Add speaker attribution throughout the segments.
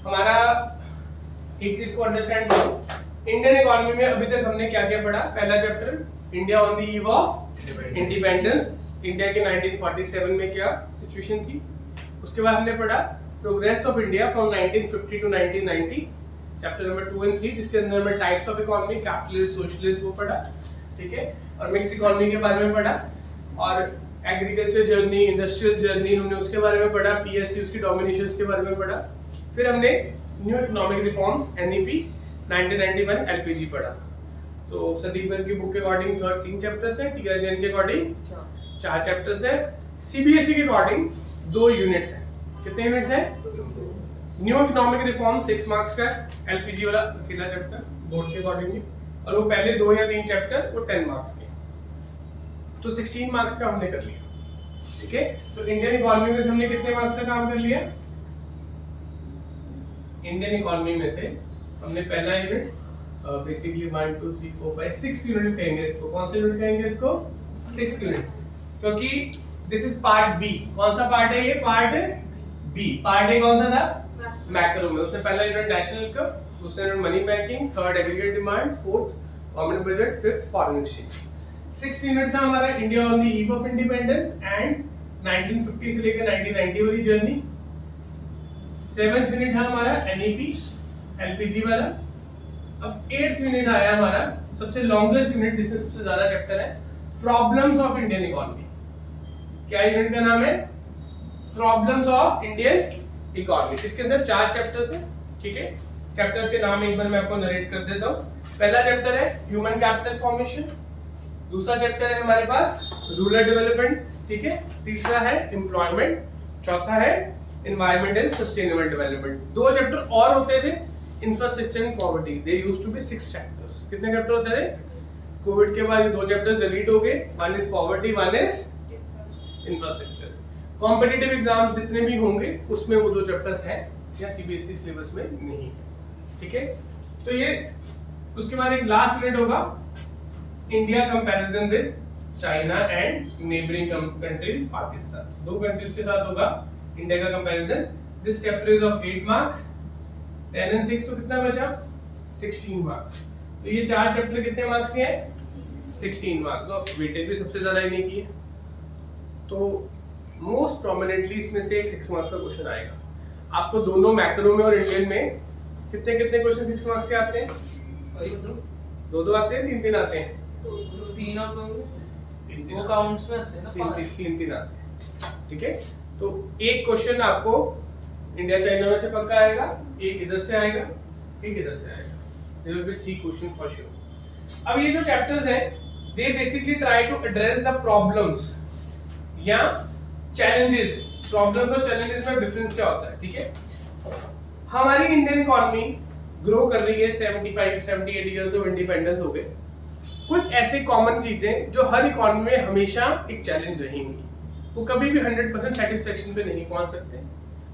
Speaker 1: हमारा एक चीज को अंडरस्टैंड करो, इंडियन इकोनॉमी में अभी तक हमने क्या क्या पढ़ा। पहला chapter India on the eve of independence, India के 1947 में क्या सिचुएशन थी। उसके बाद हमने पढ़ा progress of India from 1950 to 1990, chapter number 2 और 3, जिसके अंदर में types of economy, capitalist, socialist वो पढ़ा, ठीक है। और मिक्स इकोनॉमी के बारे में पढ़ा, और एग्रीकल्चर जर्नी, इंडस्ट्रियल जर्नी हमने उसके बारे में पढ़ा, पीएसयू उसकी डोमिनेशंस के बारे में पढ़ा। फिर हमने new economic reforms NEP 1991 LPG पढ़ा। तो संदीप की बुक के अकॉर्डिंग 3 चैप्टर्स हैं, टीआर जैन के अकॉर्डिंग 4 चैप्टर्स हैं, सीबीएसई के अकॉर्डिंग 2 यूनिट्स हैं। कितने यूनिट्स हैं? न्यू इकोनॉमिक रिफॉर्म 6 मार्क्स का, एलपीजी वाला अकेला चैप्टर बोर्ड के अकॉर्डिंगली, और वो पहले 2 या 3 चैप्टर वो 10 मार्क्स के, तो 16 मार्क्स का हमने कर लिया, ठीक है। तो इंडियन इकोनॉमी में से हमने कितने मार्क्स का काम कर लिया? इंडियन इकोनॉमी में से हमने पहला यूनिट बेसिकली 1 2 3 4 5 6 यूनिट कहेंगे इसको। कौन सा यूनिट कहेंगे इसको? 6 यूनिट, क्योंकि दिस इज पार्ट बी। कौन सा पार्ट है ये? Part B. पार्ट ए कौन सा था? मैक्रो में। उसमें पहला यूनिट नेशनल इनकम, दूसरा unit money banking, third aggregate demand, fourth government budget, fifth foreign exchange. 6 unit था हमारा India on the eve of independence and 1950 से लेकर 1990 वाली जर्नी। 7th यूनिट है हमारा एनईपी एलपीजी वाला। अब 8th यूनिट आया हमारा सबसे लॉन्गेस्ट यूनिट, जिसमें सबसे ज्यादा चैप्टर है, प्रॉब्लम्स ऑफ इंडियन इकोनॉमी। क्या यूनिट का नाम है? Problems of Indian economy. इसके अंदर 4 चैप्टर्स हैं, ठीक है। चैप्टर्स के नाम एक बार मैं आपको नरेट कर देता हूँ। पहला चैप्टर है ह्यूमन कैपिटल फॉर्मेशन, दूसरा चैप्टर है हमारे पास रूरल डेवलपमेंट, ठीक है, तीसरा है एम्प्लॉयमेंट, चौथा है environment and sustainable development. 2 chapter और होते थे, infrastructure and poverty, they used to be 6 chapters. कितने चैप्टर होते थे? कोविड के बाद ये 2 चैप्टर डिलीट हो गए, one is poverty, one is infrastructure. Competitive exams जितने भी होंगे उसमें वो 2 चैप्टर्स हैं, या सीबीएसई सिलेबस में नहीं है, ठीक है। तो ये उसके बाद एक लास्ट यूनिट होगा India comparison with China and neighbouring countries Pakistan. 2 countries के साथ होगा इंडिया का comparison. This chapter is of 8 marks, 10 and 6, तो कितना बचा? 16 मार्क्स। तो ये 4 चैप्टर कितने मार्क्स के हैं? 16 मार्क्स। तो वेटेज भी सबसे ज्यादा इन्हीं की है, तो मोस्ट प्रोमिनेंटली इसमें से एक 6 मार्क्स का क्वेश्चन आएगा। आपको दोनों मैक्रो में और इंडियन में कितने कितने क्वेश्चन 6 मार्क्स के आते हैं? 2 आते हैं, 3 आते हैं?
Speaker 2: 3 और 2
Speaker 1: 3
Speaker 2: वो काउंट्स में आते हैं ना,
Speaker 1: 3 आते हैं, ठीक है। तो एक क्वेश्चन आपको इंडिया चाइना में से पक्का आएगा, एक इधर से आएगा, एक इधर से आएगा। There will be 3 question for sure. अब ये जो चैप्टर्स हैं, they basically try to address the problems या चैलेंजेस। प्रॉब्लम्स और चैलेंजेस में डिफरेंस क्या होता है, ठीक है। हमारी इंडियन इकोनॉमी ग्रो कर रही है, 75-78 इयर्स ऑफ इंडिपेंडेंस हो गए। कुछ ऐसे कॉमन चीजें जो हर इकोनॉमी में हमेशा एक चैलेंज रहेंगी, वो कभी भी 100% सेटिस्फेक्शन पे नहीं पहुंच सकते,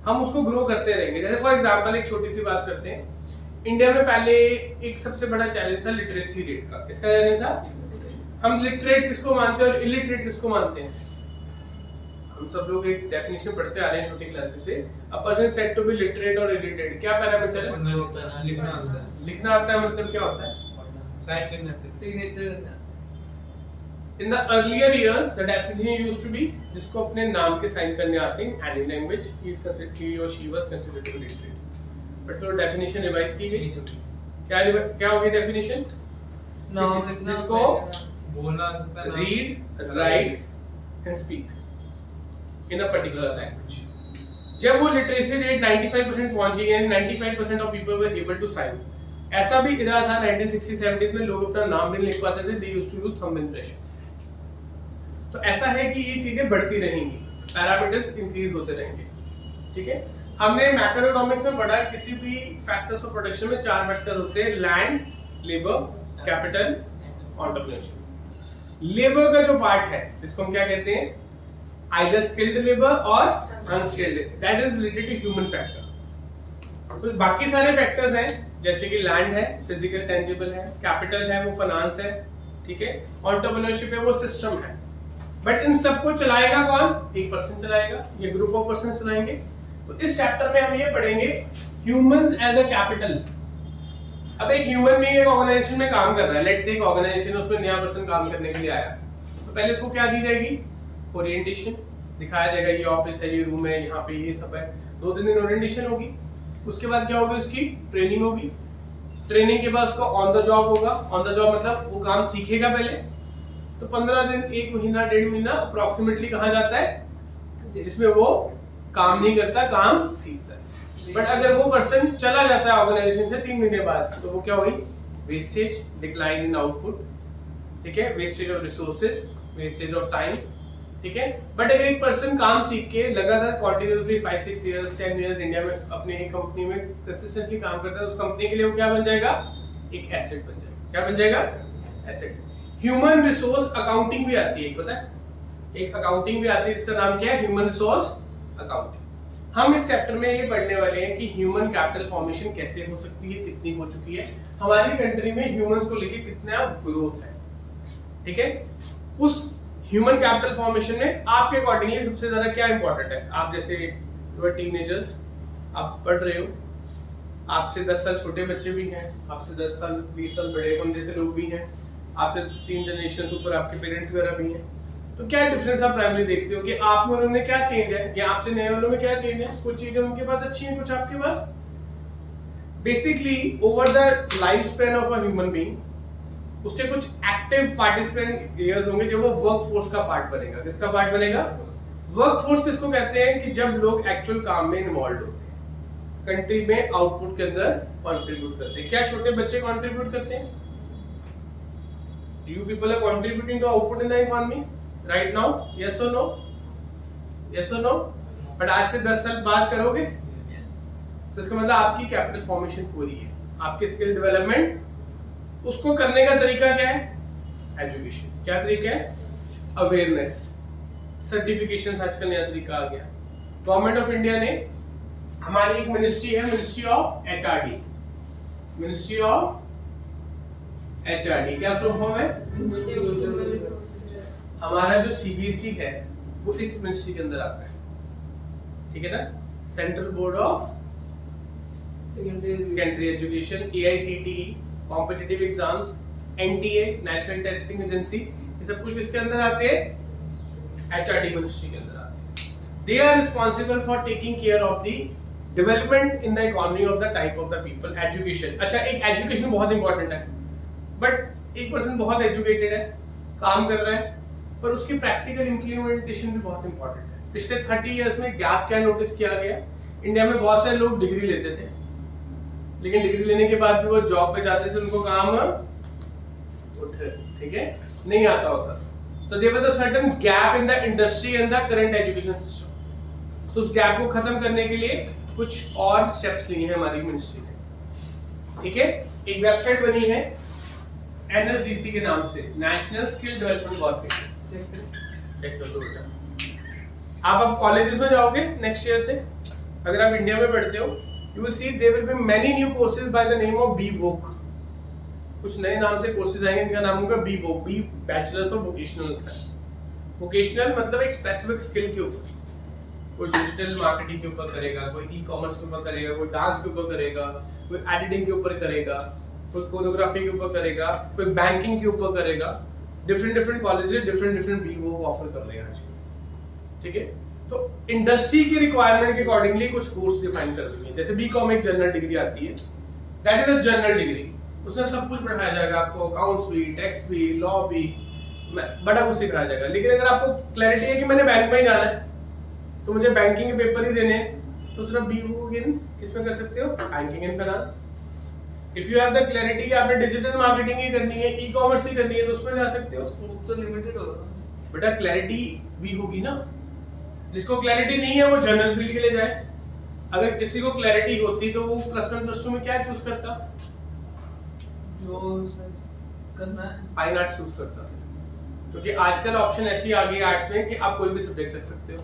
Speaker 1: हम उसको ग्रो करते रहेंगे। जैसे फॉर एग्जांपल एक छोटी सी बात करते हैं, इंडिया में पहले एक सबसे बड़ा चैलेंज था लिटरेसी रेट का। किसका चैलेंज था? हम लिटरेट किसको मानते हैं और इलिटरेट किसको मानते हैं? हम सब लोग एक डेफिनेशन पढ़ते आ रहे हैं छोटी क्लासेस से, a person said to be literate और इलिटरेट। क्या पैरामीटर है?
Speaker 3: लिखना आता है।
Speaker 1: लिखना आता है, मतलब क्या होता है?
Speaker 3: साइन करना आता है।
Speaker 2: Signature.
Speaker 1: In the earlier years, the definition used to be जिसको अपने नाम के साइन करने आते हैं, any language, he is considered, he or she was considered to be literate. But फिर definition रिवाइज की गई। क्या हो गई definition?
Speaker 2: नाम लिखना
Speaker 1: जिसको
Speaker 3: बोलना आ सकता है,
Speaker 1: read, write and speak in a particular language. जब वो literacy rate 95% पहुंच गई है, 95% of people were able to sign। ऐसा भी इरा था 1960-70s में, लोग अपना नाम भी नहीं लिख पाते थे, they used to use thumb impression। तो ऐसा है कि ये चीजें बढ़ती रहेंगी, पैरामीटर्स इंक्रीज होते रहेंगे, ठीक है। हमने मैक्रोइकोनॉमिक्स में पढ़ा किसी भी फैक्टर्स ऑफ प्रोडक्शन में 4 फैक्टर होते हैं, land, labour, capital, entrepreneurship. Labour का जो पार्ट है जिसको हम क्या कहते हैं, आइदर स्किल्ड लेबर और unskilled, that is related to human factor. तो बाकी सारे फैक्टर्स हैं जैसे कि लैंड है, फिजिकल टेंजिबल है, कैपिटल है वो फाइनेंस है, ठीक है, एंटरप्रेन्योरशिप है वो सिस्टम है। बट इन सबको चलाएगा कौन? एक पर्सन चलाएगा, ये ग्रुप ऑफ पर्सन चलाएंगे। तो इस चैप्टर में हम ये पढ़ेंगे ह्यूमंस एज अ कैपिटल। अब एक ह्यूमन बीइंग एक ऑर्गेनाइजेशन में काम कर रहा है, लेट्स से एक ऑर्गेनाइजेशन उसमें नया पर्सन काम करने के लिए आया, तो पहले इसको क्या दी जाएगी? ओरिएंटेशन दिखाया जाएगा, ये ऑफिस है, ये रूम है, यहाँ पे ये सब है, 2-3 दिन ओरिएंटेशन होगी। उसके बाद क्या होगी? उसकी ट्रेनिंग होगी। ट्रेनिंग के बाद उसको ऑन द जॉब होगा। ऑन द जॉब मतलब वो काम सीखेगा पहले, तो 15 दिन, 1 महीना, 1.5 महीना अप्रोक्सीमेटली कहा जाता है जिसमें वो काम नहीं करता, काम सीखता है। बट अगर वो पर्सन चला जाता है ऑर्गेनाइजेशन से 3 महीने बाद, तो वो क्या हुई? वेस्टेज, डिक्लाइन इन आउटपुट, ठीक है, wastage of resources, wastage of time, ठीक है। बट अगर एक पर्सन काम सीख के लगातार कॉन्टिन्यूसली 5-6 इयर्स 10 इयर्स इंडिया में अपने एक कंपनी में कंसिस्टेंटली काम करता है, उस कंपनी के लिए वो क्या बन जाएगा? एक एसेट बन जाएगा। क्या बन जाएगा? एसेट। ह्यूमन रिसोर्स अकाउंटिंग भी आती है, पता है? एक अकाउंटिंग भी आती है जिसका नाम क्या है? Human resource accounting. हम इस चैप्टर में ये पढ़ने वाले हैं कि ह्यूमन कैपिटल फॉर्मेशन कैसे हो सकती है, कितनी हो चुकी है, हमारी कंट्री में ह्यूमंस को लेके कितना ग्रोथ है, ठीक है। उस ह्यूमन कैपिटल फॉर्मेशन में आपके अकॉर्डिंगली सबसे ज्यादा क्या इंपॉर्टेंट है? आप जैसे यू आर टीनेजर्स, आप पढ़ रहे हो, आपसे 10 साल छोटे बच्चे भी हैं, आपसे 10 साल 20 साल बड़े हम जैसे लोग भी हैं, आपसे 3 जनरेशन ऊपर आपके पेरेंट्स वगैरह भी हैं। तो क्या डिफरेंस आप प्राइमरी देखते हो कि आप में उन्होंने क्या चेंज है या आपसे नए वालों में क्या चेंज है? कुछ चीजें उनके पास अच्छी हैं, कुछ आपके पास। Basically over the life span of a human being उसके कुछ एक्टिव पार्टिसिपेंट ईयर्स होंगे जब वो वर्क फोर्स का पार्ट बनेगा। किसका पार्ट बनेगा? वर्क फोर्स किसको कहते हैं? कि जब लोग एक्चुअल काम में इन्वॉल्व होते हैं, कंट्री में आउटपुट के अंदर कंट्रीब्यूट करते हैं। क्या छोटे बच्चे कंट्रीब्यूट करते हैं? You people are contributing to output in the economy right now? Yes or no? Yes or no? But आज से 10 साल बाद करोगे? तो इसका मतलब आपकी कैपिटल फॉर्मेशन पूरी है, आपके स्किल डेवलपमेंट। उसको करने का तरीका क्या है? एजुकेशन। क्या तरीका है? Awareness, certification. आजकल नया तरीका आ गया। गवर्नमेंट ऑफ इंडिया ने, हमारी एक मिनिस्ट्री है, ministry of HRD, ministry of HRD क्या फुल फॉर्म है? हमारा जो CBSE है वो इस मिनिस्ट्री के अंदर आता है, ठीक है ना। Central board of secondary education, AICTE, competitive exams, NTA, national testing agency, ये सब कुछ किसके अंदर आते हैं? HRD मिनिस्ट्री के अंदर आते हैं। They are responsible for taking care of the development in the economy of the type of the people. Education, अच्छा एक एजुकेशन बहुत इंपॉर्टेंट है, बट एक पर्सन बहुत एजुकेटेड है, काम कर रहा है, पर उसकी प्रैक्टिकल इम्प्लीमेंटेशन भी बहुत इंपॉर्टेंट है। पिछले 30 इयर्स में गैप क्या नोटिस किया गया? इंडिया में बहुत सारे लोग डिग्री लेते थे, लेकिन डिग्री लेने के बाद भी वो जॉब पे जाते थे, उनको काम उठे, ठीक है, नहीं आता होता। तो there was a certain gap in the industry and the current education system. तो उस गैप को खत्म करने के लिए कुछ और स्टेप्स लिए हैं हमारी मिनिस्ट्री ने, ठीक है। एक वेबसाइट बनी है NSDC के नाम से, national skill development corporation. Check कर लो बेटा। आप अब कॉलेजेस में जाओगे नेक्स्ट ईयर से, अगर आप इंडिया में पढ़ते हो, you will see there will be many new courses by the name of BVOC। कुछ नए नाम से कोर्सेज आएंगे, इनका नाम होगा BVOC, B bachelors of vocational. Vocational मतलब एक स्पेसिफिक स्किल के ऊपर, कोई डिजिटल मार्केटिंग के ऊपर करेगा, कोई ई-कॉमर्स के ऊपर करेगा, कोई डांस के ऊपर करेगा, कोई एडिटिंग के ऊपर करेगा, कोई कोरियोग्राफी के ऊपर करेगा, कोई बैंकिंग के ऊपर करेगा। Different colleges different BVOC offer कर रहे हैं आज, ठीक है। तो इंडस्ट्री की रिक्वायरमेंट के अकॉर्डिंगली कुछ कोर्स डिफाइन कर देंगे। जैसे BCom एक जनरल डिग्री आती है, that is a general degree, उसमें सब कुछ पढ़ाया जाएगा आपको, अकाउंट्स भी, टैक्स भी, लॉ भी, बड़ा कुछ सिखाया जाएगा। लेकिन अगर आपको क्लैरिटी है कि मैंने बैंक में ही जाना है, तो मुझे बैंकिंग के पेपर ही देने हैं, तो सिर्फ BVOC इन किसमें कर सकते हो? Banking and finance. If you have the clarity कि आपने डिजिटल मार्केटिंग ही करनी है, ई-कॉमर्स ही करनी है, तो उसमें जा सकते हो।
Speaker 2: स्कोप तो लिमिटेड होगा
Speaker 1: बेटा, क्लैरिटी भी होगी ना। जिसको क्लैरिटी नहीं है वो जनरल फील्ड के लिए जाए। अगर किसी को क्लैरिटी होती तो वो +1 +2 में क्या चूज करता?
Speaker 2: जो करना है
Speaker 1: फाइन आर्ट्स चूज करता, क्योंकि आजकल ऑप्शन ऐसी आ गई आर्ट्स में कि आप कोई भी सब्जेक्ट रख सकते हो।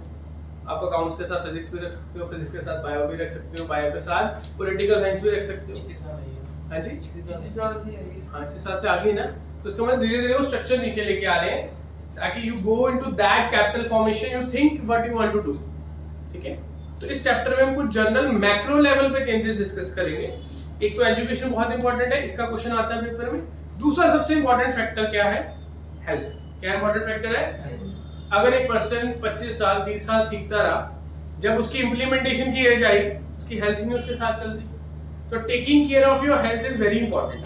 Speaker 1: आप अकाउंट्स के साथ फिजिक्स भी रख सकते हो, फिजिक्स के साथ बायो भी रख सकते हो, बायो के साथ पॉलिटिकल साइंस भी रख सकते हो।
Speaker 2: इसी साल है ये।
Speaker 1: हाँ जी,
Speaker 2: इसी साल से है ये।
Speaker 1: हाँ इसी साल से आ गई ना। तो इसका मतलब धीरे धीरे वो स्ट्रक्चर नीचे लेके आ रहे हैं ताकि you go into that capital formation, you think what you want to do, ठीक है। तो इस चैप्टर में हम कुछ जनरल मैक्रो लेवल पे चेंजेस डिस्कस करेंगे। एक तो एजुकेशन बहुत इंपॉर्टेंट है, इसका क्वेश्चन आता है पेपर में। दूसरा सबसे इंपॉर्टेंट फैक्टर क्या है? हेल्थ। क्या इंपॉर्टेंट फैक्टर है? अगर एक पर्सन 25 साल 30 साल सीखता रहा, जब उसकी इम्प्लीमेंटेशन की एज आई, उसकी हेल्थ नहीं उसके साथ चल रही। तो taking care of your health is very important.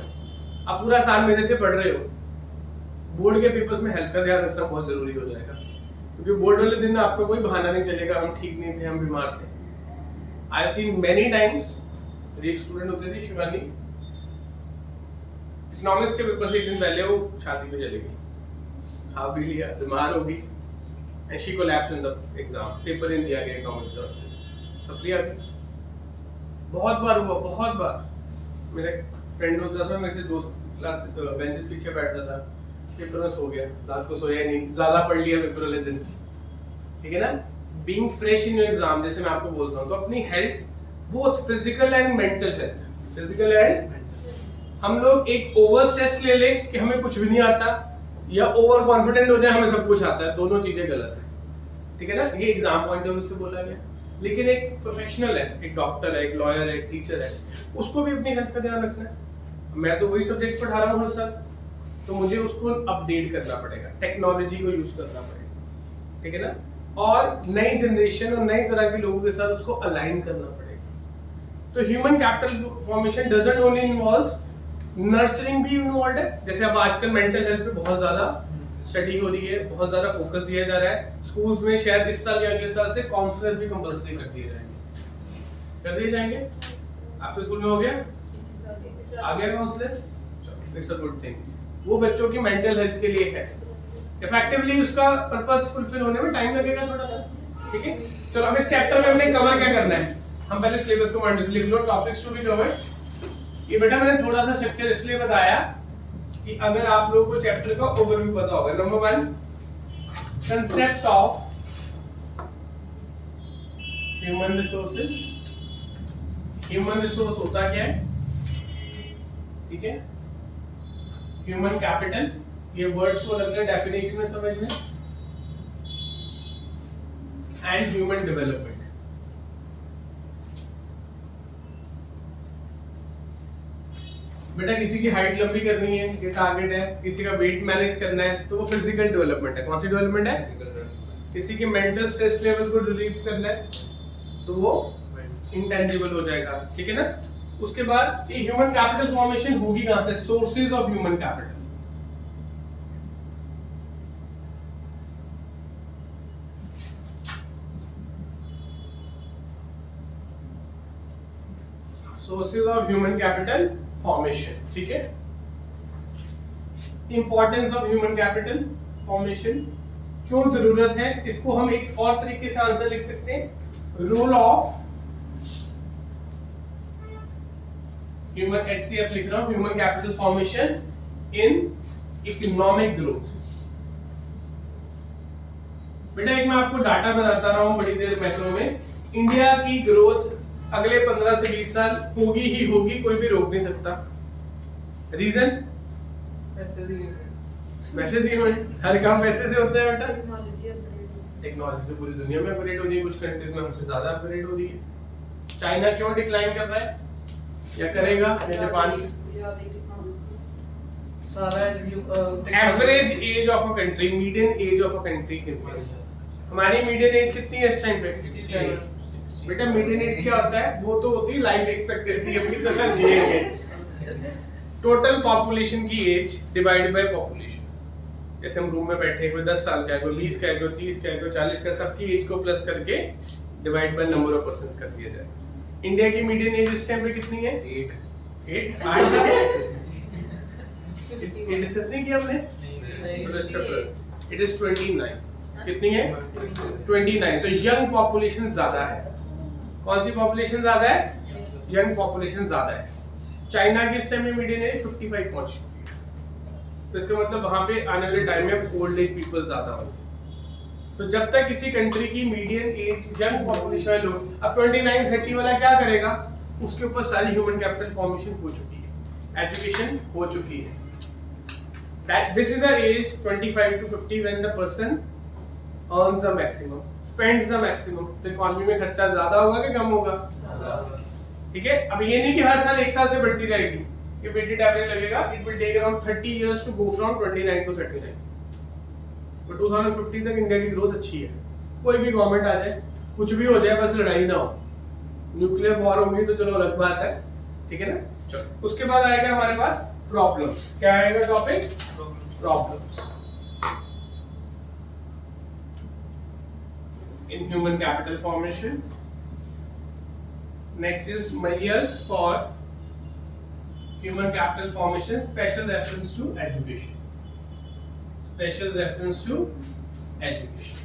Speaker 1: आप पूरा साल मेरे से पढ़ रहे हो, बोर्ड के पेपर्स में हेल्थ का ध्यान रखना बहुत जरूरी हो जाएगा, क्योंकि बोर्ड वाले दिन आपका कोई बहाना नहीं चलेगा हम ठीक नहीं थे, हम बीमार थे। I have seen many times. एक स्टूडेंट होती थी शिवानी, इकोनॉमिक्स के पेपर से एक दिन पहले वो शादी पे चली गई, खा भी लिया, बीमार हो गई, and she collapsed in the exam. Paper in दिया गया इकोनॉमिक्स का, उससे सप्ली आ गई। बहुत बार हुआ, बहुत बार। मेरा फ्रेंड होता था, मेरे से दोस्त क्लास बेंचेस पीछे बैठता था, पेपर में सो गया, रात को सोया नहीं, ज्यादा पढ़ लिया पेपर वाले दिन। ठीक है ना? Being fresh in your exam, जैसे मैं आपको बोलता हूँ, तो अपनी health, both physical and mental health, physical and, हम लोग एक ओवर स्ट्रेस ले ले कि हमें कुछ भी नहीं आता, या ओवर कॉन्फिडेंट हो जाए हमें सब कुछ आता है, दोनों चीजें गलत है। ठीक है ना? ये एग्जाम पॉइंट ऑफ व्यू से बोला गया। लेकिन एक प्रोफेशनल है, एक डॉक्टर है, एक लॉयर है, एक टीचर है, उसको भी अपनी हेल्थ का ध्यान रखना है। मैं तो वही सब्जेक्ट्स पढ़ा रहा हूँ हर साल, तो मुझे उसको अपडेट करना पड़ेगा, टेक्नोलॉजी को यूज करना पड़ेगा। ठीक है ना? और नई जनरेशन और नई तरह के लोगों के साथ उसको अलाइन करना पड़ेगा। तो human capital formation doesn't only involves, nurturing भी इन्वॉल्व है। जैसे अब आजकल मेंटल हेल्थ पे बहुत ज्यादा स्टडी हो रही है, बहुत ज्यादा फोकस दिया जा रहा है। स्कूल्स में शायद इस साल या अगले साल से काउंसलर्स भी कंपल्सरी कर दिए जाएंगे। कर दिए जाएंगे? आपके स्कूल में हो गया? आ गया काउंसलर? चलो, इट्स अ गुड थिंग। वो बच्चों की मेंटल हेल्थ के लिए है। इफेक्टिवली उसका पर्पस फुलफिल होने में टाइम लगेगा थोड़ा सा। ठीक है? चलो, अब इस चैप्टर में हमने कवर क्या करना है? हम पहले सिलेबस को माइंड में लिख लो, टॉपिक्स टू बी कवर्ड। ये बेटा मैंने थोड़ा सा स्ट्रक्चर इसलिए बताया कि अगर आप लोगों को चैप्टर का ओवरव्यू पता होगा। Number 1, concept of human resources. Human resource होता क्या है? ठीक है? ह्यूमन कैपिटल, ये वर्ड्स को लगना डेफिनेशन में समझना। And human development. बेटा किसी की हाइट लंबी करनी है, ये टारगेट है। किसी का वेट मैनेज करना है, तो वो फिजिकल डेवलपमेंट है। कौन सी डेवलपमेंट है? किसी की मेंटल स्ट्रेस लेवल को रिलीव करना है, तो वो इंटेंजिबल हो जाएगा। ठीक है ना? उसके बाद ये ह्यूमन कैपिटल फॉर्मेशन होगी कहां से? Sources of human capital. Sources of human capital formation. ठीक है? Importance of human capital formation, क्यों जरूरत है, इसको हम एक और तरीके से आंसर लिख सकते हैं। रोल ऑफ ह्यूमन, HCF लिख रहा हूं, human capital formation in economic growth. बेटा एक मैं आपको डाटा बताता रहा हूं बड़ी देर मैक्रो में। इंडिया की ग्रोथ अगले 15 से 20 साल होगी ही होगी, कोई भी रोक नहीं सकता। रीजन?
Speaker 2: पैसे दिए,
Speaker 1: पैसे दिए हुए, हर काम पैसे से होता है बेटा।
Speaker 2: टेक्नोलॉजी
Speaker 1: टेक्नोलॉजी तो पूरी दुनिया में अपग्रेड हो रही है, कुछ कंट्रीज में हमसे ज्यादा अपग्रेड हो रही है। चाइना क्यों डिक्लाइन कर रहा है या करेगा, या जापान?
Speaker 2: सारा
Speaker 1: average age of a country, median age of a country कितनी है? हमारी मीडियन एज कितनी है इस टाइम पे? 67। बेटा मीडियन एज क्या होता है? वो तो होती है लाइफ एक्सपेक्टेंसी, अपनी कसर जिएंगे। टोटल पॉपुलेशन की एज डिवाइड बाय पॉपुलेशन। जैसे हम रूम में बैठे, कोई 10 साल का है, कोई 20 का है, कोई 30 का है, कोई 40 का, सबकी एज को प्लस करके divide by number of persons कर दिया जाए। इंडिया की मीडियन एज इस टाइम पे कितनी है? 8 ये डिस्कस नहीं किया हमने? It is 29। कितनी है? 29। तो यंग पॉपुलेशन ज्यादा है। कौन सी पॉपुलेशन ज्यादा है? यंग पॉपुलेशन ज्यादा है। चाइना की इस टाइम में मीडियन एज 55 पहुंच चुकी है। तो इसका मतलब वहां पे आने वाले टाइम में ओल्ड एज पीपल ज्यादा होंगे। तो जब तक किसी कंट्री की मीडियन एज, यंग पॉपुलेशन लोग, अब 29-30 वाला क्या करेगा? उसके ऊपर सारी ह्यूमन कैपिटल फॉर्मेशन हो चुकी है, एजुकेशन हो चुकी है। That this is the age 25 to 50 when the person earns the maximum, spends the maximum। तो इकोनॉमी में खर्चा ज्यादा होगा कि कम होगा? ठीक है। अब ये नहीं कि हर साल एक साल से बढ़ती जाएगी, ये वेटेड एवरेज लगेगा। It will take around 30 years to go from 29 to 39। तो 2050 तक इंडिया की ग्रोथ अच्छी है। कोई भी गवर्नमेंट आ जाए, कुछ भी हो जाए, बस लड़ाई ना हो। न्यूक्लियर वॉर होगी तो चलो अलग बात है, ठीक है ना। चलो उसके बाद आएगा हमारे पास प्रॉब्लम्स। क्या आएगा topic? Problems in human capital formation. Next is measures for human capital formation, special reference to education. Special reference to education.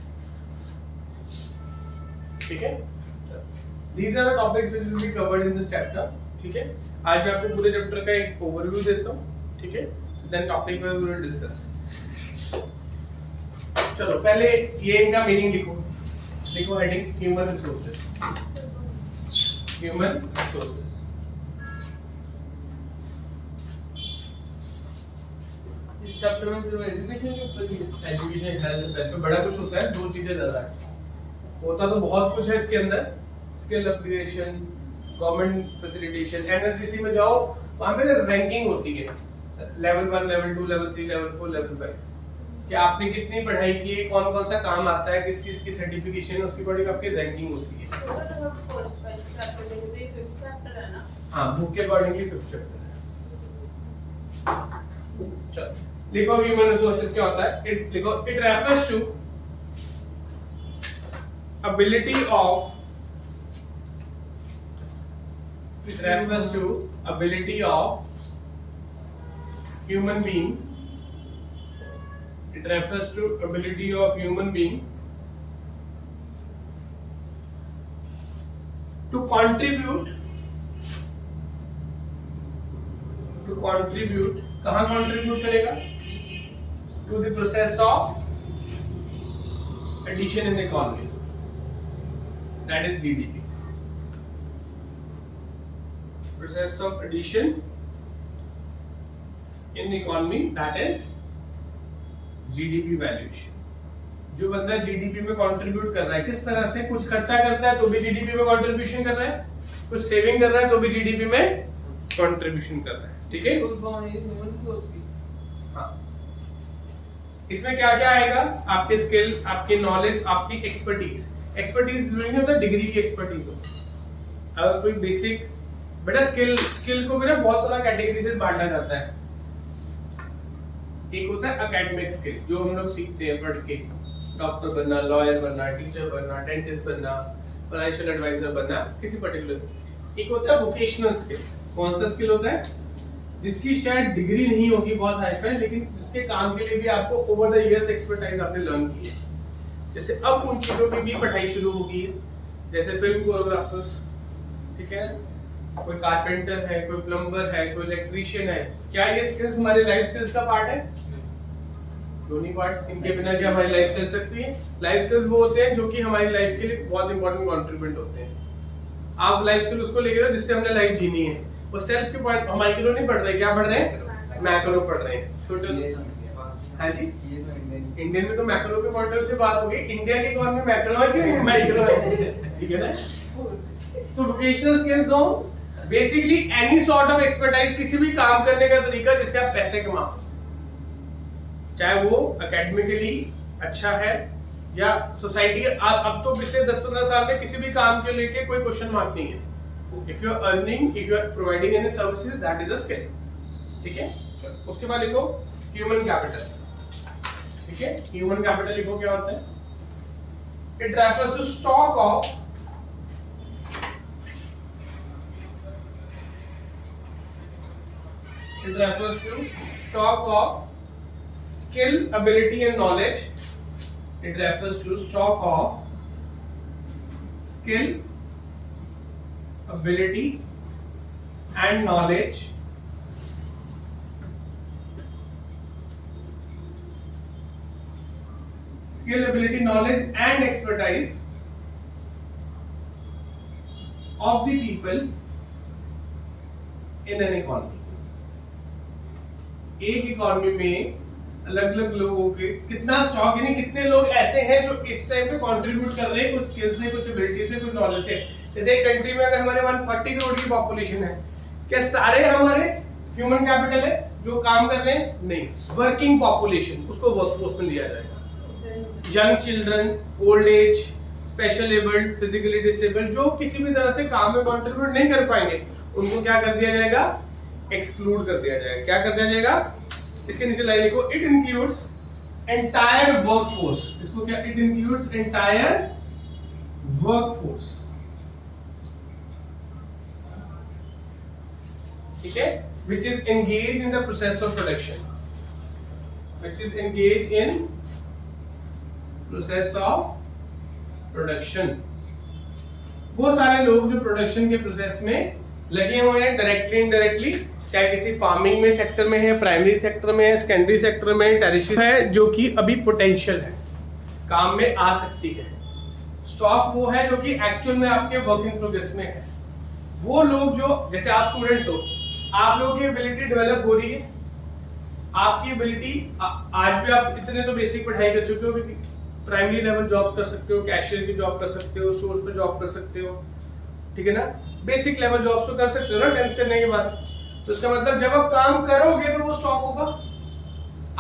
Speaker 1: ठीक है? These are the topics which will be covered in this chapter. ठीक है? आज मैं आपको पूरे chapter का एक ओवरव्यू देता हूँ, ठीक है? Then topic पर we will discuss. चलो पहले ये इनका मीनिंग लिखो। देखो heading human resources. Human resources
Speaker 2: इस चैप्टर में सिर्फ एजुकेशन के ऊपर ही है।
Speaker 1: एजुकेशन हेल्थ वेलफेयर बड़ा कुछ होता है, दो चीजें ज्यादा है। होता तो बहुत कुछ है इसके अंदर, स्किल अपग्रेडेशन, गवर्नमेंट फैसिलिटेशन। एनएससीसी में जाओ, वहां पे रैंकिंग होती है, level 1, level 2, level 3, level 4, level 5 कि आपने कितनी पढ़ाई की है, कौन कौन सा काम आता है, किस चीज की सर्टिफिकेशन है, उसके अकॉर्डिंग आपकी रैंकिंग होती है।
Speaker 2: फर्स्ट चैप्टर देखो तो ये 5th चैप्टर है ना।
Speaker 1: हाँ, बुक के अकॉर्डिंगली 5th चैप्टर है। चलो लिखो ह्यूमन रिसोर्सेज क्या होता है। इट लिखो, it refers to ability of it refers to ability of human being. It refers to ability of human being to contribute कहाँ contribute करेगा? To the process of addition in the economy, that is GDP. Process of addition in the economy, that is GDP valuation. जो बंदा GDP में contribute कर रहा है, किस तरह से? कुछ खर्चा करता है तो भी जीडीपी में कंट्रीब्यूशन कर रहा है, कुछ सेविंग कर रहा है तो भी जीडीपी में कंट्रीब्यूशन कर रहा है। ठीक है?
Speaker 2: ह्यूमन रिसोर्स की।
Speaker 1: हाँ, इसमें क्या क्या आएगा? आपके स्किल, आपकी नॉलेज, आपकी एक्सपर्टीज। एक्सपर्टीज जरूरी नहीं होता डिग्री की एक्सपर्टीज हो। अगर कोई बेसिक बेटा स्किल को भी ना बहुत तरह कैटेगरी से बांटा जाता है। एक होता है एकेडमिक स्किल, जो हम लोग सीखते हैं पढ़ के, डॉक्टर बनना, लॉयर बनना, टीचर बनना, डेंटिस्ट बनना, फाइनेंशियल एडवाइजर बनना, किसी पर्टिकुलर। एक होता है वोकेशनल स्किल। कौन सा स्किल होता है? जिसकी शायद डिग्री नहीं होगी बहुत हाई फाई, लेकिन उसके काम के लिए भी आपको ओवर द इयर्स एक्सपर्टाइज आपने लर्न की है। जैसे अब उन चीजों की भी पढ़ाई शुरू होगी, जैसे फिल्म कोरियोग्राफर्स, ठीक है, कोई कारपेंटर है, कोई प्लम्बर है, कोई इलेक्ट्रीशियन है। क्या ये स्किल्स हमारे लाइफ स्किल्स का पार्ट है? दोनों पार्ट। इनके बिना क्या हमारी लाइफ चल सकती है? लाइफ स्किल्स वो होते हैं जो कि हमारी लाइफ के लिए बहुत इंपॉर्टेंट कंट्रीब्यूट होते हैं। आप लाइफ स्किल उसको लेके जाओ जिससे हमने लाइफ जीनी है। वो सेल्फ के पॉइंट हम माइक्रो नहीं पढ़ रहे, क्या पढ़ रहे हैं? मैक्रो पढ़ रहे हैं। छोटे हाँ जी, इंडियन में तो मैक्रो के पॉइंट ऑफ व्यू से बात होगी। इंडिया की इकोनॉमी मैक्रो है कि माइक्रो है? ठीक है ना। तो वोकेशनल स्किल्स हो basically any sort of expertise, किसी भी काम करने का तरीका जिससे आप पैसे कमाओ, चाहे वो एकेडमिकली अच्छा है या सोसाइटी। अब तो पिछले 10-15 साल में किसी भी काम के लेके कोई क्वेश्चन मार्क नहीं है। If you are earning, if you are providing any services, that is a skill. ठीक है, उसके बाद लिखो ह्यूमन कैपिटल। ठीक है, ह्यूमन कैपिटल लिखो क्या होता है? It refers to stock of it refers to stock of skill, ability and knowledge. It refers to stock of skill, ability and knowledge skill, ability, knowledge and expertise of the people in an economy. एक economy में अलग अलग लोगों के कितना stock, यानी कितने लोग ऐसे हैं जो इस टाइम पे कंट्रीब्यूट कर रहे हैं कुछ स्किल से, कुछ एबिलिटी से, कुछ नॉलेज से। जैसे एक कंट्री में अगर हमारे 140 करोड़ की पॉपुलेशन है, क्या सारे हमारे ह्यूमन कैपिटल है जो काम कर रहे हैं? नहीं, वर्किंग पॉपुलेशन उसको वर्कफोर्स में लिया जाएगा। Young children, old age, special abled, physically disabled, जो किसी भी तरह से काम में कंट्रीब्यूट नहीं कर पाएंगे उनको क्या कर दिया जाएगा? एक्सक्लूड कर दिया जाएगा। क्या कर दिया जाएगा? इसके नीचे लाइन लिखो, इट इंक्लूड्स एंटायर वर्कफोर्स। इसको क्या? It includes entire workforce. ठीक है, which is engaged in the process of production, which is engaged in process of production। वो सारे लोग जो प्रोडक्शन के प्रोसेस में लगे हुए हैं, डायरेक्टली इनडायरेक्टली, चाहे किसी फार्मिंग में सेक्टर में है, प्राइमरी सेक्टर में है, सेकेंडरी सेक्टर में, टेरिशरी है, जो कि अभी पोटेंशियल है, काम में आ सकती है। स्टॉक वो है जो कि एक्चुअल में आपके वर्क इन प्रोग्रेस में है। वो लोग जो, जैसे आप स्टूडेंट्स हो, आप लोगों की एबिलिटी डेवलप हो रही है, आपकी एबिलिटी आज भी आप इतने तो बेसिक पढ़ाई कर चुके हो कि प्राइमरी लेवल जॉब्स कर सकते हो, कैशियर की जॉब कर सकते हो, स्टोर्स पे जॉब कर सकते हो, ठीक है ना, बेसिक लेवल जॉब्स तो कर सकते हो ना 10th करने के बाद। तो इसका मतलब जब आप काम करोगे तो वो स्टॉक होगा।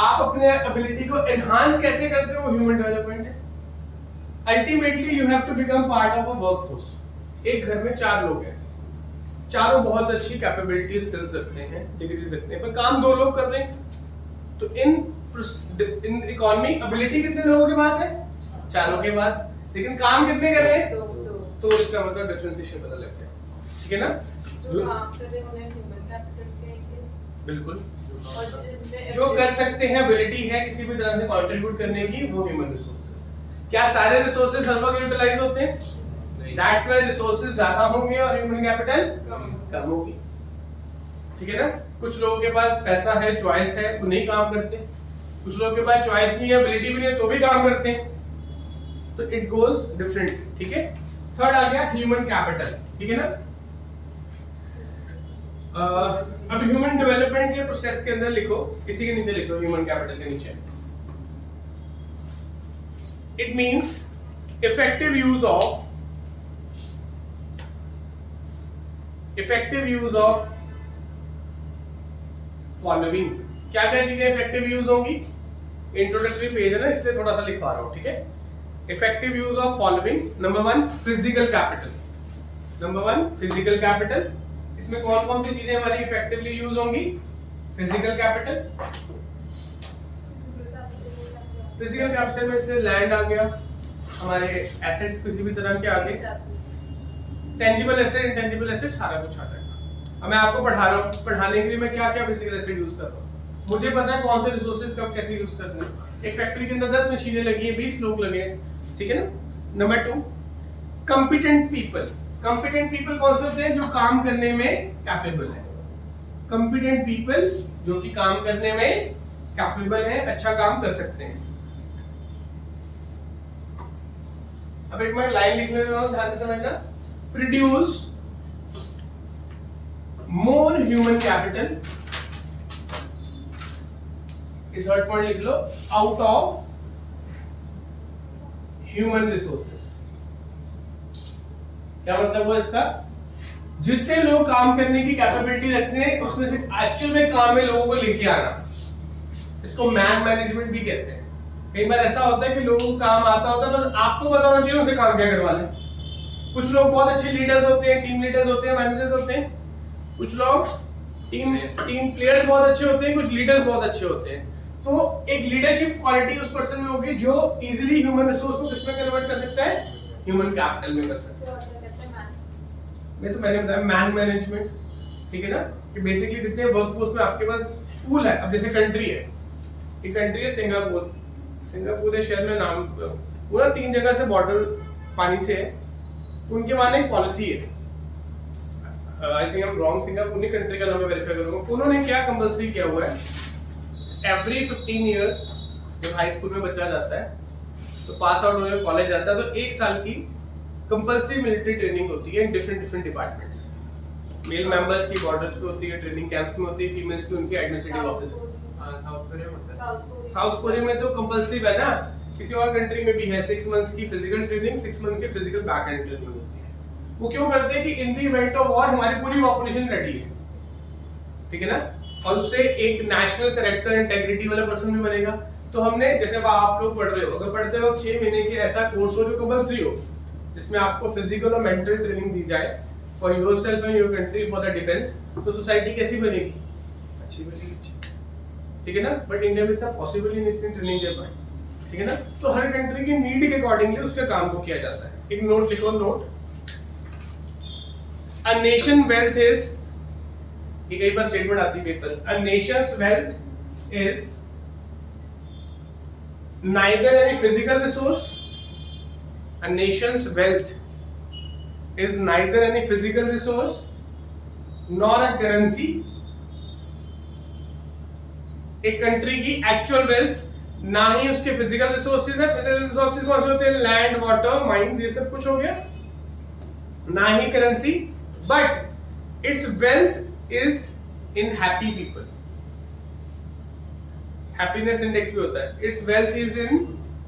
Speaker 1: आप अपने एबिलिटी को एनहांस कैसे करते हो? वो ह्यूमन डेवलपमेंट है। Ultimately you have to become part of a workforce. एक घर में 4 लोग हैं, चारों बहुत अच्छी कैपेबिलिटी स्किल्स रखते हैं, डिग्रीज रखते हैं, पर काम 2 लोग कर रहे हैं। तो इन इकोनॉमी एबिलिटी कितने लोगों के पास है? 4 के पास, लेकिन काम कितने कर रहे हैं? तो इसका मतलब डिफरेंशिएशन पता लगता है, ठीक है ना?
Speaker 2: जो काम कर रहे हैं उन्हें ह्यूमन कैपिटल कहेंगे।
Speaker 1: बिल्कुल,
Speaker 2: और
Speaker 1: जो कर सकते हैं, एबिलिटी है किसी भी तरह से कंट्रीब्यूट करने की, वो ह्यूमन रिसोर्सेज। क्या सारे रिसोर्सेज हर वक्त यूटिलाइज होते हैं? दैट्स व्हाई रिसोर्सेज ज्यादा होंगे और ह्यूमन कैपिटल कम होगी, ठीक है ना? कुछ लोगों के पास पैसा है, चॉइस है, वो नहीं काम करते। कुछ लोगों के पास चॉइस नहीं है, एबिलिटी भी नहीं है, तो भी काम करते हैं। तो इट गोज डिफरेंट, ठीक है? थर्ड आ गया ह्यूमन कैपिटल, ठीक है ना? अब ह्यूमन डेवलपमेंट के प्रोसेस के अंदर लिखो, इसी के नीचे लिखो, ह्यूमन कैपिटल के नीचे, it means effective use of following. क्या क्या चीजें इफेक्टिव यूज होंगी? इंट्रोडक्टरी पेज है ना, इसलिए थोड़ा सा लिखवा रहा हूं, ठीक है? Effective use of following. Number 1 physical capital. Number 1 physical capital. इसमें कौन कौन सी चीजें हमारी इफेक्टिवली यूज होंगी? Physical capital. फिजिकल कैपिटल में से लैंड आ गया, हमारे एसेट्स किसी भी तरह के आगे, टेंजिबल एसेट, इंटेंजिबल एसेट, सारा कुछ आता है। अब मैं आपको पढ़ा रहा हूँ, पढ़ाने के लिए मैं क्या क्या फिजिकल एसेट यूज कर रहा हूँ, मुझे पता है कौन से रिसोर्सेज कब कैसे यूज करने हैं। एक फैक्ट्री के अंदर 10 मशीनें लगी हैं, 20 लोग लगे हैं, ठीक है ना? Number 2 competent people. Competent people कौन से होते हैं? जो काम करने में कैपेबल है। कॉम्पिटेंट पीपल जो कि काम करने में कैपेबल है, अच्छा काम कर सकते हैं। अब एक मैं लाइन लिखने दे रहा हूं, ध्यान से समझना। Produce more human capital, third point लिख लो, आउट ऑफ ह्यूमन रिसोर्सेस। क्या मतलब हुआ इसका? जितने लोग काम करने की कैपेबिलिटी रखते हैं, उसमें से एक्चुअल में काम में लोगों को लेके आना, इसको मैन मैनेजमेंट भी कहते हैं। कई बार ऐसा होता है कि लोगों को काम आता होता है, बस आपको बताना चाहिए उनसे काम क्या करवा लें। कुछ लोग बहुत अच्छे लीडर्स होते हैं, टीम लीडर्स होते हैं, मैनेजर्स होते हैं। कुछ लोग टीम प्लेयर्स बहुत अच्छे होते हैं, कुछ लीडर्स बहुत अच्छे होते हैं। तो एक लीडरशिप क्वालिटी उस पर्सन में होगी जो इजीली ह्यूमन रिसोर्स को किसमें कन्वर्ट कर सकता है? ह्यूमन कैपिटल में कर सकता है। मैंने बताया मैन मैनेजमेंट, ठीक है ना? कि बेसिकली जितने वर्कफोर्स में आपके पास पूल है, अब जैसे कंट्री है, एक कंट्री है सिंगापुर, सिंगापुर है शहर में, नाम पूरा 3 जगह से बॉर्डर पानी से है। तो उनके वहां एक पॉलिसी है, I think I am wrong, Singapore की कंट्री का नाम मैं वेरीफाई करूंगा। उन्होंने क्या कंपल्सरी किया हुआ है, एवरी 15 ईयर जब हाई स्कूल में बच्चा जाता है तो पास आउट होकर कॉलेज जाता है, तो 1 साल की कंपल्सरी मिलिट्री ट्रेनिंग होती है in different departments. Male members की बॉर्डर्स पे होती है, ट्रेनिंग कैंप्स में होती है, फीमेल्स की उनके एडमिनिस्ट्रेटिव ऑफिस।
Speaker 3: साउथ कोरिया में होता है।
Speaker 1: साउथ कोरिया में तो कंपल्सिव है ना, किसी और कंट्री में भी है 6 मंथ्स की फिजिकल ट्रेनिंग, 6 मंथ की फिजिकल बैक एंड ट्रेनिंग होती है। वो क्यों करते हैं कि in the event of war हमारी पूरी पॉपुलेशन रेडी है, ठीक है ना, और उससे एक नेशनल कैरेक्टर इंटेग्रिटी वाला पर्सन भी बनेगा। तो हमने जैसे अब आप लोग पढ़ रहे हो, अगर पढ़ते वक्त 6 महीने की ऐसा कोर्स हो जो कंपल्सरी हो, जिसमें आपको फिजिकल और मेंटल ट्रेनिंग दी जाए for yourself and your country for the defence, तो सोसाइटी कैसी बनेगी? अच्छी बनेगी, ठीक है ना। बट इंडिया में इतना पॉसिबल ही नहीं इतनी ट्रेनिंग दे पाए, ठीक है ना। तो हर कंट्री की नीड के अकॉर्डिंगली उसके काम को किया जाता है। एक नोट लिखो, note, a nation wealth is, ये कई बार स्टेटमेंट आती है paper, a Nations wealth is neither any physical resource, a nation's wealth is neither any physical resource nor a currency। एक कंट्री की एक्चुअल वेल्थ ना ही उसके फिजिकल रिसोर्सेज है, physical resources कौन से होते हैं? लैंड, वाटर, माइंस, ये सब कुछ हो गया, ना ही currency, but it's wealth is in happy people. Happiness index भी होता है, it's wealth is in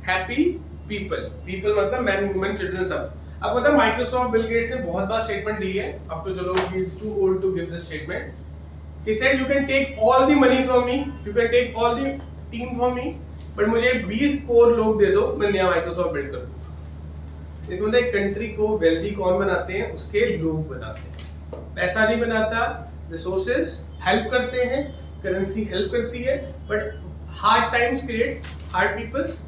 Speaker 1: happy people. People मतलब मैन, वुमेन, चिल्ड्रन सब। अब पता है माइक्रोसॉफ्ट, बिल गेट्स ने बहुत बार स्टेटमेंट दी है, अब तो चलो he is too old to give this statement. He said you can take all the money from me, you can take all the team from me, but मुझे 20 core लोग दे दो, मैं नया माइक्रोसॉफ्ट बिल्ड कर दूँ। इसमें एक कंट्री को वेल्दी कौन बनाते हैं? उसके लोग बनाते हैं, पैसा नहीं बनाता। रिसोर्सेज हेल्प करते हैं, करेंसी हेल्प करती है, but hard times create hard peoples,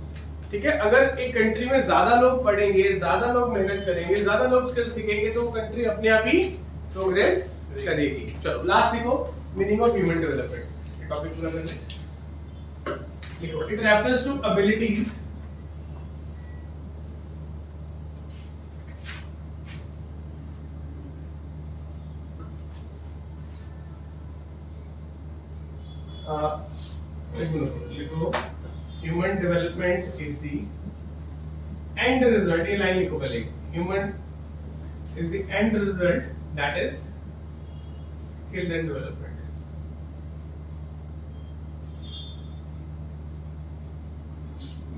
Speaker 1: ठीक है। अगर एक कंट्री में ज्यादा लोग पढ़ेंगे, ज्यादा लोग मेहनत करेंगे, ज्यादा लोग स्किल सीखेंगे, तो वो कंट्री अपने आप ही प्रोग्रेस करेगी। चलो लास्ट लिखो, meaning of human development, topic पूरा कर लें। लिखो, इट रेफर्स टू एबिलिटीज लिखो, human development is the end result, ये लाइन लिखो पहले, human is the end result that is skill and development.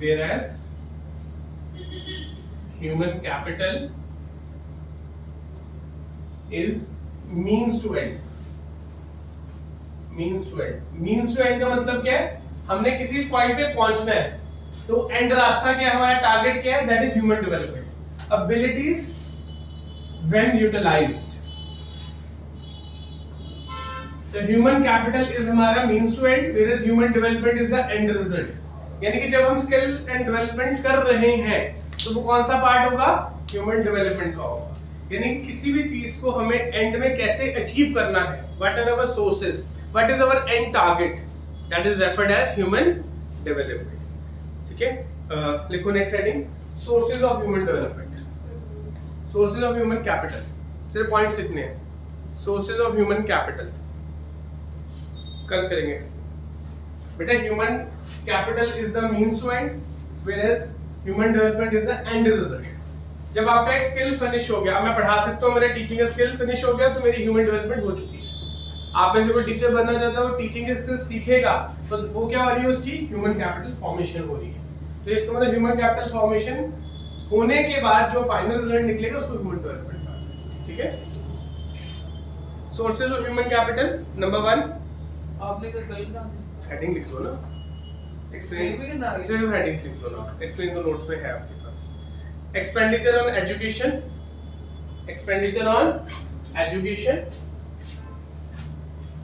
Speaker 1: Whereas human capital is means to end। means to end, means to end का मतलब क्या है? हमने किसी पॉइंट पे पहुंचना है, तो एंड रास्ता क्या है? हमारा टारगेट क्या है? That is human development. Abilities when utilized, तो ह्यूमन कैपिटल इज हमारा means to end, where human development is the end result. यानी कि जब हम स्किल एंड डेवलपमेंट कर रहे हैं, तो वो कौन सा पार्ट होगा? ह्यूमन डेवलपमेंट का होगा। यानी किसी भी चीज को हमें एंड में कैसे अचीव करना है, what are our sources, what is our end target, that is referred as human development, ठीक है। लिखो next heading, sources of human development, sources of human capital, सिर्फ पॉइंट्स लिखने हैं। सोर्सेज ऑफ ह्यूमन कैपिटल कल करेंगे बेटा। Human capital is the means to end, whereas human development is the end result. जब आपका एक स्किल फिनिश हो गया, मैं पढ़ा सकता हूँ, मेरा टीचिंग का स्किल फिनिश हो गया, तो मेरी ह्यूमन डेवलपमेंट हो चुकी है। आप में से कोई टीचर बनना चाहता है, वो टीचिंग के स्किल सीखेगा, तो वो क्या हो रही है? उसकी ह्यूमन कैपिटल फॉर्मेशन हो रही है। तो इसका मतलब ह्यूमन कैपिटल फॉर्मेशन होने के बाद जो फाइनल रिजल्ट निकलेगा उसको ह्यूमन डेवलपमेंट कहा, ठीक है। Sources of human capital, number 1,
Speaker 2: आपने तो कल ना
Speaker 1: हेडिंग लिख लो ना, एक्सप्लेन भी ना, सिर्फ हेडिंग लिख लो ना, एक्सप्लेन तो नोट्स पे है आपके पास। Expenditure on education, expenditure on education,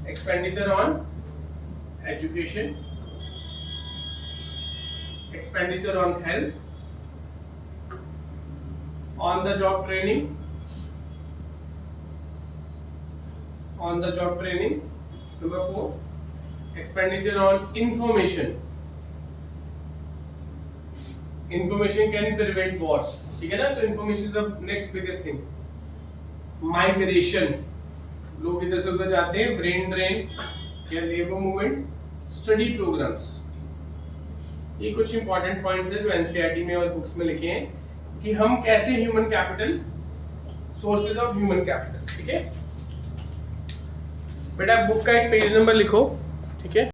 Speaker 1: expenditure on education, expenditure on health, on the job training, on the job training. Number 4, expenditure on information. Information can prevent wars, ठीक है ना। तो information is the next biggest thing. Migration, लोग इधर से उधर जाते हैं, brain drain या labor movement, study programs। ये कुछ important points है जो NCERT में और books में लिखे हैं कि हम कैसे human capital, sources of human capital, ठीक है बेटा। बुक का एक पेज नंबर लिखो, ठीक है।